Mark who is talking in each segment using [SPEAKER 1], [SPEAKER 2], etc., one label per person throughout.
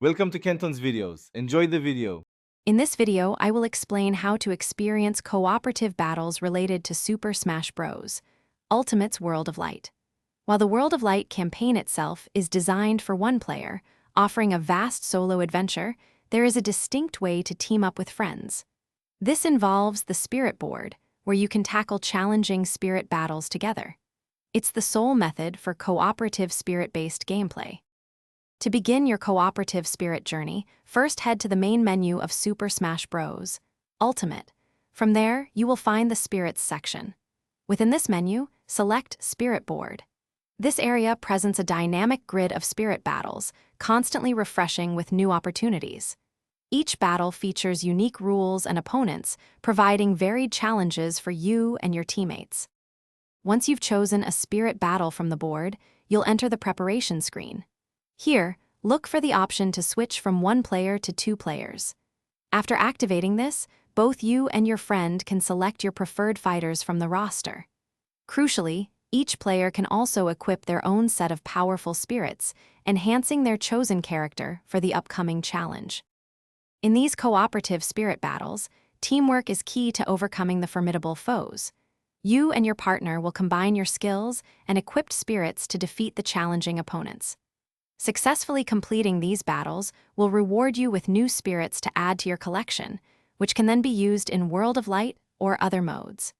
[SPEAKER 1] Welcome to Kenton's videos. Enjoy the video.
[SPEAKER 2] In this video, I will explain how to experience cooperative battles related to Super Smash Bros. Ultimate's World of Light. While the World of Light campaign itself is designed for one player, offering a vast solo adventure, there is a distinct way to team up with friends. This involves the Spirit Board, where you can tackle challenging spirit battles together. It's the sole method for cooperative spirit-based gameplay. To begin your cooperative spirit journey, first head to the main menu of Super Smash Bros. Ultimate. From there, you will find the Spirits section. Within this menu, select Spirit Board. This area presents a dynamic grid of spirit battles, constantly refreshing with new opportunities. Each battle features unique rules and opponents, providing varied challenges for you and your teammates. Once you've chosen a spirit battle from the board, you'll enter the preparation screen. Here, look for the option to switch from one player to two players. After activating this, both you and your friend can select your preferred fighters from the roster. Crucially, each player can also equip their own set of powerful spirits, enhancing their chosen character for the upcoming challenge. In these cooperative spirit battles, teamwork is key to overcoming the formidable foes. You and your partner will combine your skills and equipped spirits to defeat the challenging opponents. Successfully completing these battles will reward you with new spirits to add to your collection, which can then be used in World of Light or other modes.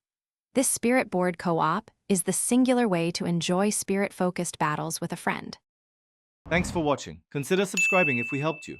[SPEAKER 2] This Spirit Board co-op is the singular way to enjoy spirit-focused battles with a friend.
[SPEAKER 1] Thanks for watching. Consider subscribing if we helped you.